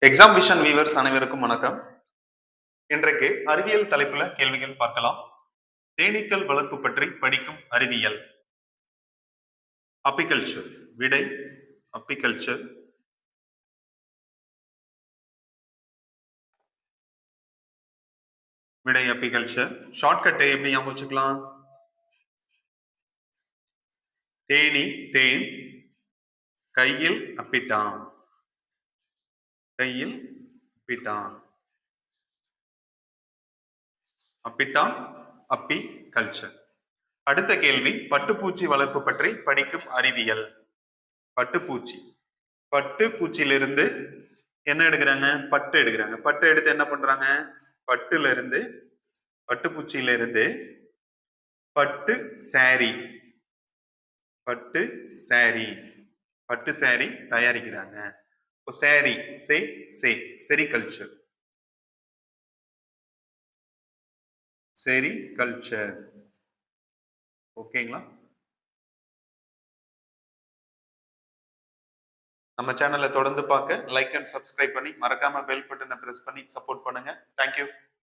Exam vision viewers அனைவருக்கும் வணக்கம். இன்றைக்கு அறிவியல் தலைப்புல கேள்விகள் பார்க்கலாம். தேனீக்கள் வளர்ப்பு பற்றி படிக்கும் அறிவியல். அப்பிகல்ச்சர். விடை அப்பிகல்ச்சர். விடை அப்பிகல்ச்சர். ஷார்ட்கட்டை எப்படி ஞாபகம் வச்சுக்கலாம்? தேனி தேன், கையில் அப்பிட்டான். கையில் அப்பிட்டான். அப்பிட்டான் அப்பி கல்ச்சர். அடுத்த கேள்வி, பட்டுப்பூச்சி வளர்ப்பு பற்றி படிக்கும் அறிவியல். பட்டுப்பூச்சி. பட்டுப்பூச்சியிலிருந்து என்ன எடுக்கிறாங்க? பட்டு எடுக்கிறாங்க. பட்டு எடுத்து என்ன பண்றாங்க? பட்டுல இருந்து பட்டுப்பூச்சியில இருந்து பட்டு சாரி, பட்டு சாரி, பட்டு சாரி தயாரிக்கிறாங்க. Sorry sericulture. செரிகல்ச்சர். ஓகேங்களா? நம்ம சேனலை தொடர்ந்து பார்க்க லைக் அண்ட் சப்ஸ்கிரைப் பண்ணி மறக்காம பெல் பட்டனை பிரஸ் பண்ணி சப்போர்ட் பண்ணுங்க. தேங்க்யூ.